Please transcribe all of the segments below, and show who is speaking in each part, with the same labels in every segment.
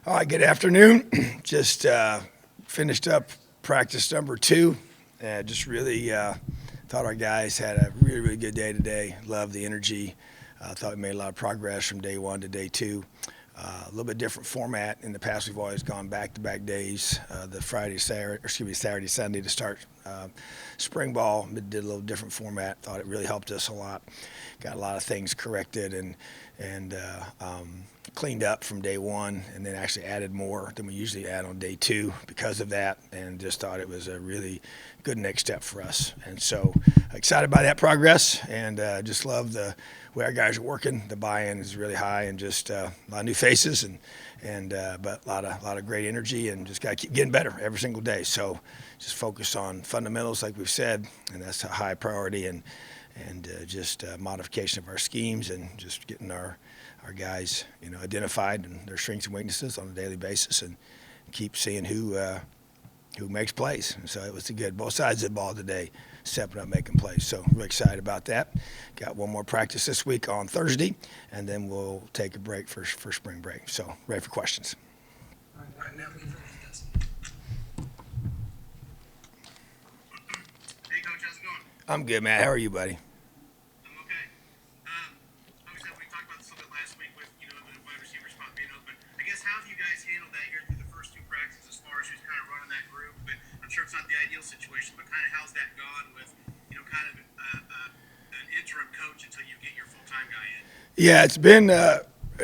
Speaker 1: All right, good afternoon. Just finished up practice number 2. Just really thought our guys had a really good day today. Loved the energy. Thought we made a lot of progress from day 1 to day 2. A little bit different format. In the past, we've always gone back-to-back days. The Saturday, Sunday to start spring ball. Did a little different format. Thought it really helped us a lot. Got a lot of things corrected and cleaned up from day 1, and then actually added more than we usually add on day 2 because of that, and just thought it was a really good next step for us. And so excited by that progress, and just love the way our guys are working. The buy-in is really high, and just a lot of new faces, but a lot of great energy, and just got to keep getting better every single day. So just focus on fundamentals, like we've said, and that's a high priority, and just modification of our schemes, and just getting our guys, identified and their strengths and weaknesses on a daily basis, and keep seeing who makes plays. And so it was good. Both sides of the ball today, stepping up, making plays. So really excited about that. Got one more practice this week on Thursday, and then we'll take a break for spring break. So ready for questions.
Speaker 2: All right, now we Hey, Coach, how's it going?
Speaker 1: I'm good, Matt. How are you, buddy?
Speaker 2: I'm okay. Obviously, we talked about this a little bit last week with, the wide receiver spot being open. I guess, how have you guys handled that here through the first 2 practices as far as who's kind of running that group? But I'm sure it's not the ideal situation, but kind of how's that gone with, kind of an interim coach until you get your full-time guy in?
Speaker 1: Yeah, it's been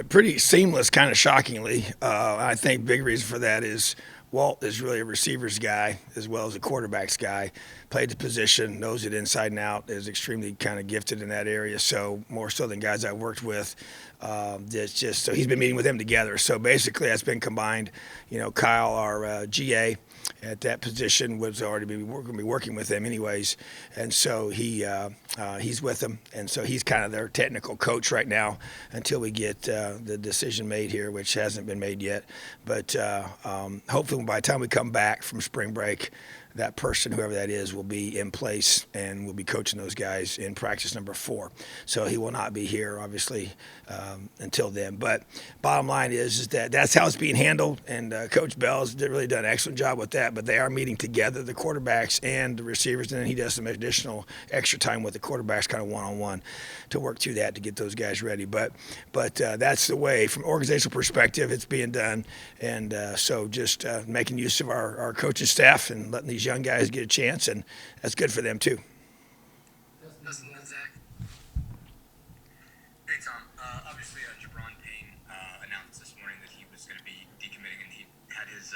Speaker 1: pretty seamless, kind of shockingly. I think big reason for that is Walt is really a receivers guy as well as a quarterbacks guy. Played the position, knows it inside and out, is extremely kind of gifted in that area. So more so than guys I worked with. So he's been meeting with them together. So basically that's been combined. Kyle, our GA at that position, was already going to be working with them anyways, and so he's with them, and so he's kind of their technical coach right now until we get the decision made here, which hasn't been made yet. But hopefully by the time we come back from spring break, that person, whoever that is, will be in place and will be coaching those guys in practice number 4. So he will not be here, obviously, until then. But bottom line is that that's how it's being handled, and Coach Bell's really done an excellent job with that. But they are meeting together, the quarterbacks and the receivers, and then he does some additional extra time with the quarterbacks, kind of one-on-one, to work through that to get those guys ready. But that's the way, from an organizational perspective, it's being done. And so just making use of our coaching staff and letting these young guys get a chance, and that's good for them too.
Speaker 2: Zach. Hey, Tom. Obviously, Jabron Payne announced this morning that he was going to be decommitting, and he had his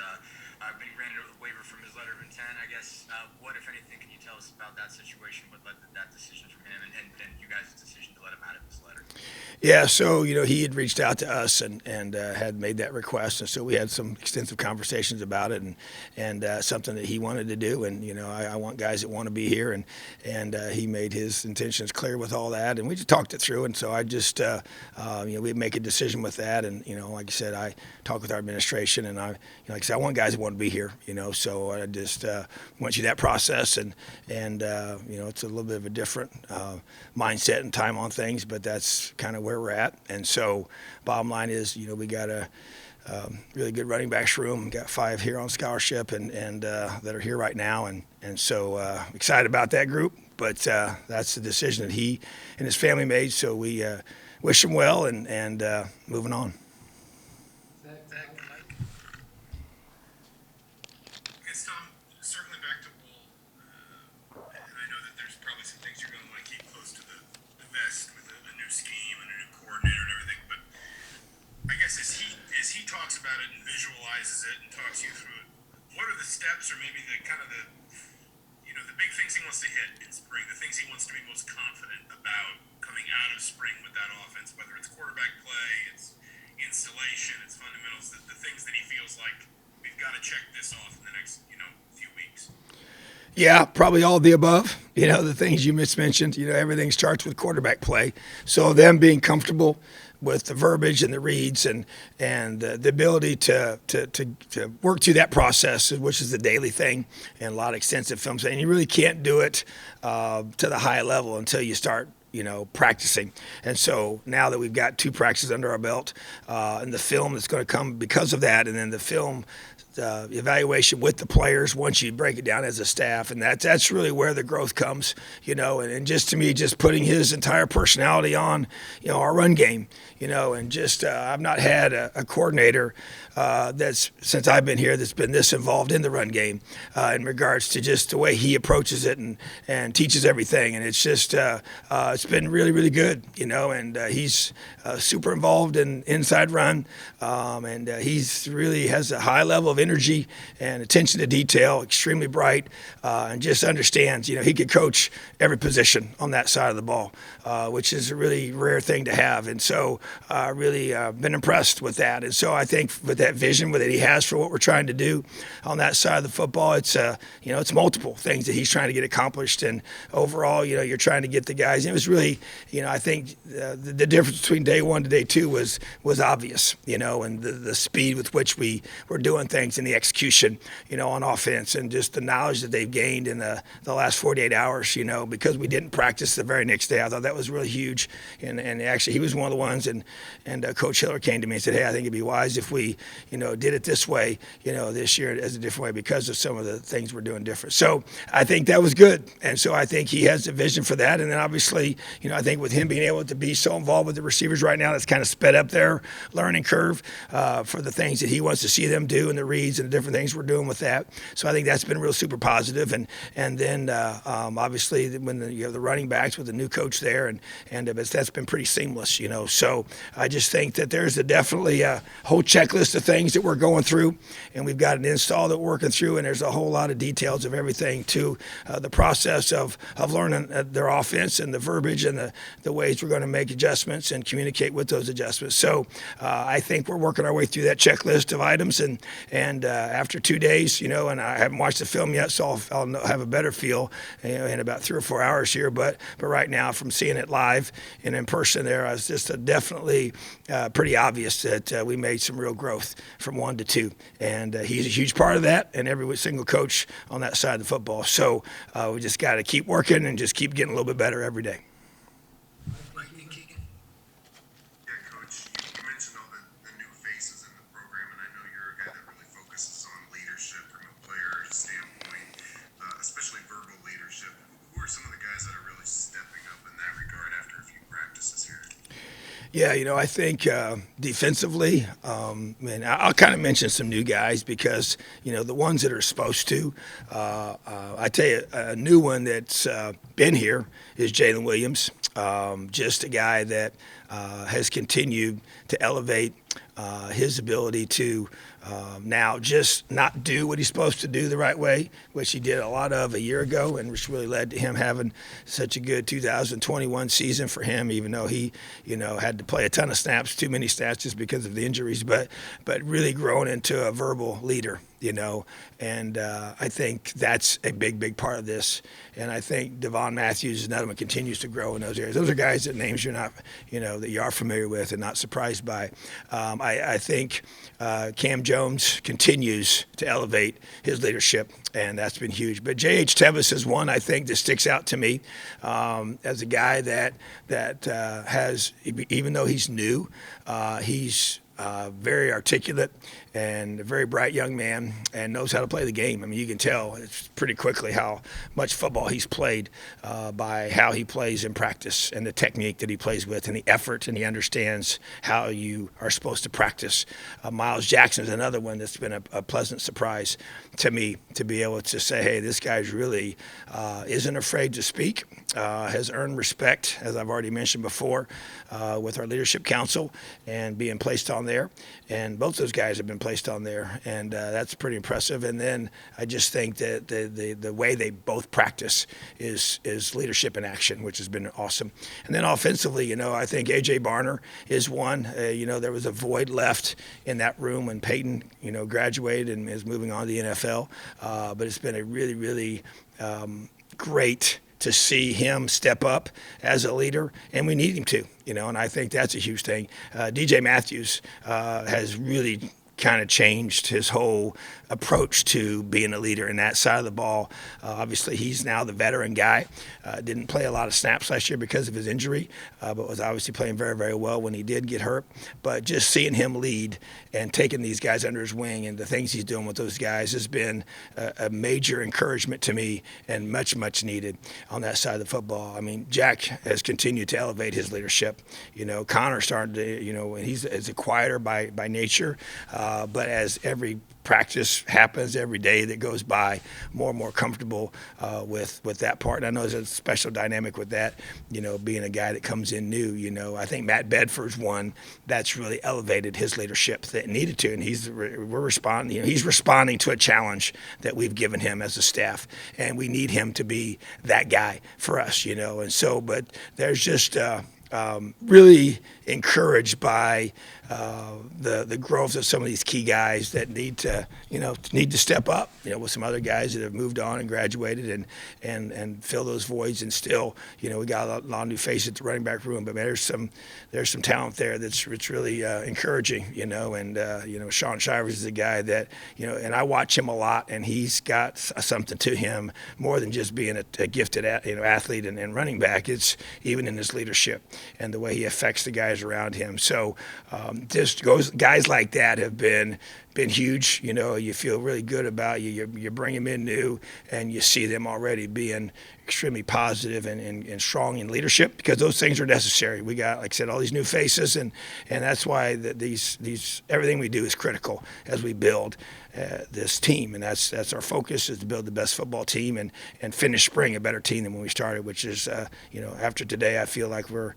Speaker 2: been granted a waiver from his letter of intent. I guess, what, if anything, can you tell us about that situation? What led to that decision from him, and you guys' decision to let him out of his letter?
Speaker 1: Yeah, so he had reached out to us and had made that request, and so we had some extensive conversations about it, and something that he wanted to do, and I want guys that want to be here, and he made his intentions clear with all that, and we just talked it through, and so I just we make a decision with that, and like I said, I talked with our administration, and like I said, I want guys that want to be here, so I just went through that process, and it's a little bit of a different mindset and time on things, but that's kind of where we're at. And so bottom line is, we got a really good running backs room. Got 5 here on scholarship and that are here right now. And so excited about that group. But that's the decision that he and his family made. So we wish him well and moving on.
Speaker 3: It's Tom, circling back to Wool, and I know that there's probably some things you're going to want to keep close to the vest with a new scheme and a new coordinator and everything, but I guess as he talks about it and visualizes it and talks you through it, what are the steps or maybe the kind of the big things he wants to hit in spring, the things he wants to be most confident about coming out of spring with that offense, whether it's quarterback play, it's installation, it's fundamentals, the things that he feels like we've got to check this off in the next few weeks?
Speaker 1: Yeah, probably all of the above. The things you mentioned, everything starts with quarterback play. So them being comfortable with the verbiage and the reads and the ability to work through that process, which is the daily thing, and a lot of extensive films. And you really can't do it to the high level until you start practicing. And so now that we've got 2 practices under our belt, and the film that's going to come because of that, and then the film evaluation with the players once you break it down as a staff, and that's really where the growth comes, and just to me, just putting his entire personality on, our run game, and just I've not had a coordinator that's since I've been here that's been this involved in the run game in regards to just the way he approaches it and teaches everything, and it's just it's been really really good, and he's super involved in inside run, and he's really has a high level of energy and attention to detail, extremely bright, and just understands, he could coach every position on that side of the ball, which is a really rare thing to have. And so really been impressed with that. And so I think with that vision that he has for what we're trying to do on that side of the football, it's, it's multiple things that he's trying to get accomplished. And overall, you're trying to get the guys. And it was really, I think the difference between day 1 to day 2 was obvious, and the speed with which we were doing things and the execution, on offense, and just the knowledge that they've gained in the last 48 hours, because we didn't practice the very next day. I thought that was really huge. And actually, he was one of the ones, and Coach Hiller came to me and said, hey, I think it'd be wise if we, did it this way, this year as a different way because of some of the things we're doing different. So I think that was good. And so I think he has a vision for that. And then obviously, I think with him being able to be so involved with the receivers right now, that's kind of sped up their learning curve for the things that he wants to see them do and the reads and the different things we're doing with that. So I think that's been real super positive. And then obviously when you have the running backs with the new coach there, and that's been pretty seamless, So I just think that there's definitely a whole checklist of things that we're going through, and we've got an install that we're working through, and there's a whole lot of details of everything to the process of learning their offense and the verbiage and the ways we're going to make adjustments and communicate with those adjustments. So I think we're working our way through that checklist of items, and after 2 days, and I haven't watched the film yet, so I'll have a better feel in about 3 or 4 hours here. But right now, from seeing it live and in person there, I was just definitely pretty obvious that we made some real growth from 1 to 2. And he's a huge part of that, and every single coach on that side of the football. So we just got to keep working and just keep getting a little bit better every day.
Speaker 3: Yeah, Coach, you mentioned all the new faces in the program, and I know you're a guy that really focuses on leadership from a player standpoint, especially verbal leadership. Who are some of the guys that are really stepping up in that regard after a few practices here?
Speaker 1: Yeah, I think defensively, and I'll kind of mention some new guys because, the ones that are supposed to, I tell you, a new one that's been here is Jalen Williams, just a guy that has continued to elevate his ability to now just not do what he's supposed to do the right way, which he did a lot of a year ago, and which really led to him having such a good 2021 season for him, even though he, had to play a ton of snaps, too many snaps just because of the injuries, but really grown into a verbal leader. And I think that's a big, big part of this. And I think Devon Matthews is another one, continues to grow in those areas. Those are guys that names you're not, that you are familiar with and not surprised by. I think Cam Jones continues to elevate his leadership, and that's been huge. But J.H. Tevis is one, I think, that sticks out to me as a guy that has, even though he's new, he's very articulate and a very bright young man and knows how to play the game. I mean, you can tell it's pretty quickly how much football he's played by how he plays in practice and the technique that he plays with and the effort, and he understands how you are supposed to practice. Miles Jackson is another one that's been a pleasant surprise to me, to be able to say, hey, this guy's really isn't afraid to speak, has earned respect, as I've already mentioned before, with our leadership council and being placed on there. And both those guys have been placed on there, and that's pretty impressive. And then I just think that the way they both practice is leadership in action, which has been awesome. And then offensively, I think A.J. Barner is one. There was a void left in that room when Peyton, graduated and is moving on to the NFL. But it's been a really, really great to see him step up as a leader, and we need him to, and I think that's a huge thing. DJ Matthews has really kind of changed his whole approach to being a leader in that side of the ball. Obviously, he's now the veteran guy. Didn't play a lot of snaps last year because of his injury, but was obviously playing very, very well when he did get hurt. But just seeing him lead and taking these guys under his wing and the things he's doing with those guys has been a major encouragement to me and much, much needed on that side of the football. I mean, Jack has continued to elevate his leadership. Connor started to, and he's a quieter by nature, but as every practice happens, every day that goes by, more and more comfortable with that part. And I know there's a special dynamic with that, being a guy that comes in new. I think Matt Bedford's one that's really elevated his leadership that needed to, and we're responding. He's responding to a challenge that we've given him as a staff, and we need him to be that guy for us. And so, but there's just really encouraged by the growth of some of these key guys that need to step up. With some other guys that have moved on and graduated and fill those voids. And still, we got a lot of new faces at the running back room. But man, there's some talent there that's really encouraging. And Sean Shivers is a guy that and I watch him a lot, and he's got something to him more than just being a gifted athlete and running back. It's even in his leadership and the way he affects the guys around him. So guys like that have been huge. You feel really good about you bring them in new, and you see them already being extremely positive and strong in leadership, because those things are necessary. We got, like I said, all these new faces, and that's why these everything we do is critical as we build this team, and that's our focus, is to build the best football team and finish spring a better team than when we started, which is after today I feel like we're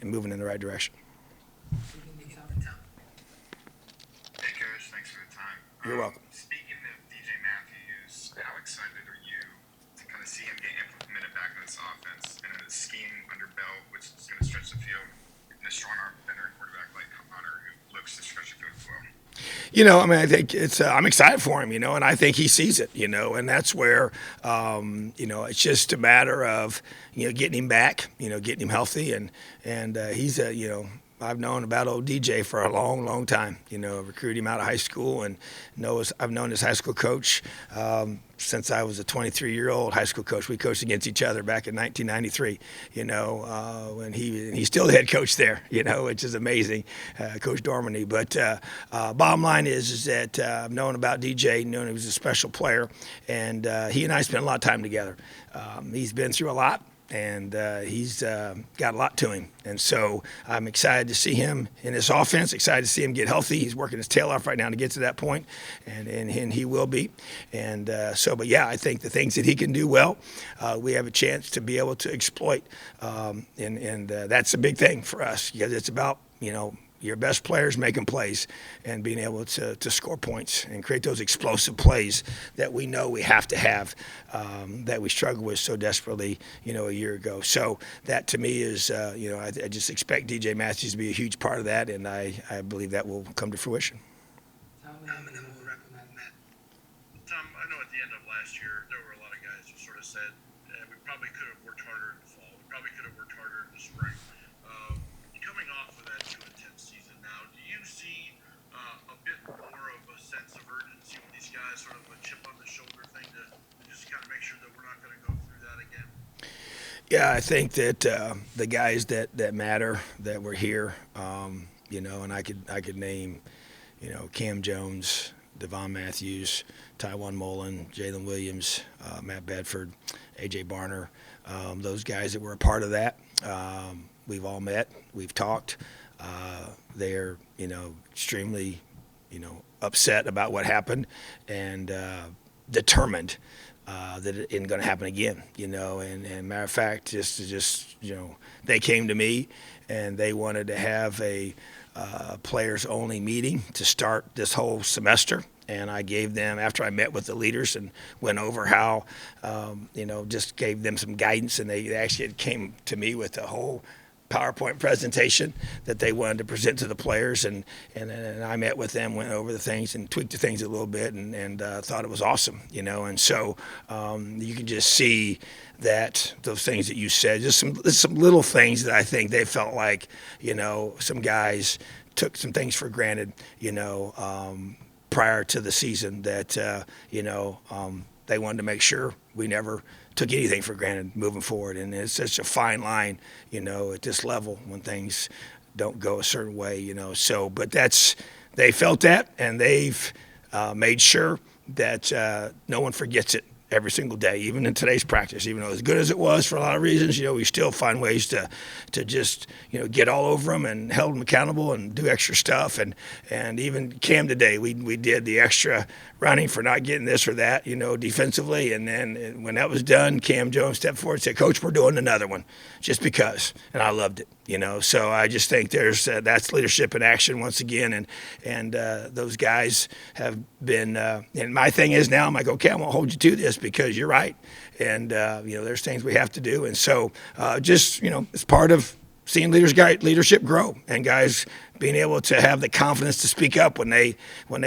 Speaker 1: moving in the right direction.
Speaker 3: Hey, Coach, thanks for the time.
Speaker 1: You're welcome.
Speaker 3: Speaking of DJ Matthews, how excited are you to kind of see him get implemented back in this offense and in the scheme under Bell, which is going to stretch the field, and a strong arm veteran quarterback like Connor, who looks to stretch the field as well?
Speaker 1: I think I'm excited for him, and I think he sees it, and that's where, it's just a matter of, getting him back, getting him healthy, and he's I've known about old DJ for a long, long time. Recruited him out of high school, and I've known his high school coach since I was a 23-year-old high school coach. We coached against each other back in 1993. When he's still the head coach there. Which is amazing, Coach Dormany. But bottom line is that I've known about DJ, known he was a special player, and he and I spent a lot of time together. He's been through a lot. And he's got a lot to him. And so I'm excited to see him in this offense, excited to see him get healthy. He's working his tail off right now to get to that point, and he will be. And but yeah, I think the things that he can do well, we have a chance to be able to exploit. And that's a big thing for us, because it's about, your best players making plays and being able to score points and create those explosive plays that we know we have to have, that we struggled with so desperately, a year ago. So that to me is, I just expect DJ Matthews to be a huge part of that, and I believe that will come to fruition.
Speaker 2: Tom, I know at the end of last year, there were a lot of guys who sort of said, we probably could have worked harder in the fall. We probably could have worked harder in the spring. Coming off of that 2-10 season now, do you see a bit more of a sense of urgency with these guys, sort of a chip on the shoulder thing to just kind of make sure that we're not going to go through that again?
Speaker 1: Yeah, I think that the guys that matter, that were here, and I could name, Cam Jones, Devon Matthews, Tywan Mullen, Jalen Williams, Matt Bedford, A.J. Barner, those guys that were a part of that. We've all met, we've talked. They're, extremely, upset about what happened, and determined that it isn't going to happen again. And matter of fact, they came to me and they wanted to have a players only meeting to start this whole semester. And I gave them, after I met with the leaders and went over how, just gave them some guidance, and they actually came to me with a whole PowerPoint presentation that they wanted to present to the players, and I met with them, went over the things and tweaked the things a little bit, and thought it was awesome, and so you can just see that those things that you said, just some little things that I think they felt like, some guys took some things for granted, prior to the season that, they wanted to make sure we never took anything for granted moving forward. And it's such a fine line, at this level when things don't go a certain way, So, but they felt that, and they've made sure that no one forgets it every single day, even in today's practice. Even though as good as it was for a lot of reasons, we still find ways to just get all over them and held them accountable and do extra stuff. And even Cam today, we did the extra running for not getting this or that, defensively. And then when that was done, Cam Jones stepped forward and said, "Coach, we're doing another one, just because." And I loved it. So I just think that's leadership in action once again, and those guys have been. And my thing is now, I'm like, okay, I won't hold you to this because you're right, and there's things we have to do, and so it's part of seeing leadership grow, and guys being able to have the confidence to speak up when they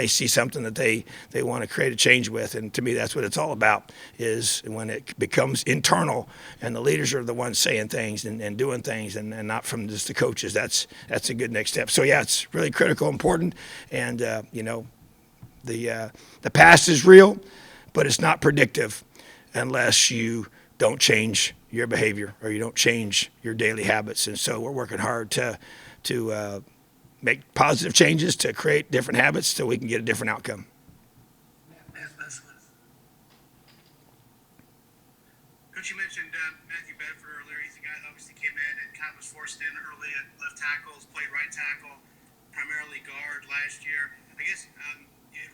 Speaker 1: see something that they want to create a change with. And to me, that's what it's all about, is when it becomes internal and the leaders are the ones saying things and doing things, and not from just the coaches. That's a good next step. So yeah, it's really critical, important, and the past is real, but it's not predictive unless you don't change your behavior or you don't change your daily habits. And so we're working hard to make positive changes to create different habits so we can get a different outcome.
Speaker 2: Coach, you mentioned Matthew Bedford earlier. He's a guy that obviously came in and kind of was forced in early at left tackle, played right tackle, primarily guard last year. I guess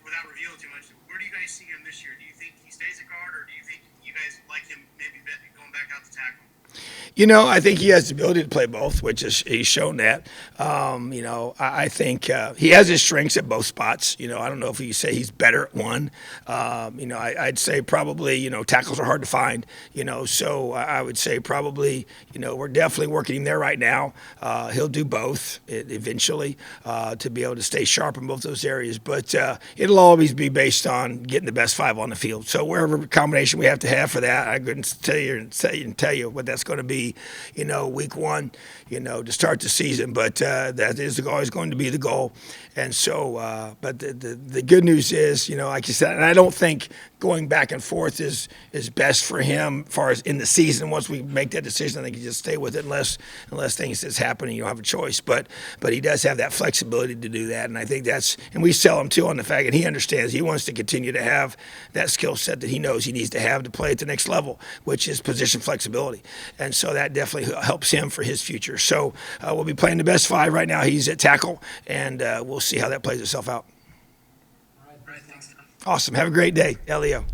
Speaker 2: without revealing too much, where do you guys see him this year? Do you think he stays a guard, or do you think you guys like him maybe going back out to tackle?
Speaker 1: I think he has the ability to play both, which is he's shown that. I think he has his strengths at both spots. I don't know if you say he's better at one. I'd say probably, tackles are hard to find. So I would say probably, we're definitely working him there right now. He'll do both eventually to be able to stay sharp in both those areas. But it'll always be based on getting the best five on the field. So wherever combination we have to have for that, I couldn't tell you what that's going to be, week one, to start the season. But that is always going to be the goal. And so, but the good news is, like you said, and I don't think going back and forth is best for him as far as in the season. Once we make that decision, I think you just stay with it unless things just happen and you don't have a choice. But he does have that flexibility to do that. And I think and we sell him too on the fact that he understands he wants to continue to have that skill set that he knows he needs to have to play at the next level, which is position flexibility. And so that definitely helps him for his future. So we'll be playing the best five right now. He's at tackle, and we'll see how that plays itself out.
Speaker 2: All right, thanks.
Speaker 1: Awesome. Have a great day, Elio.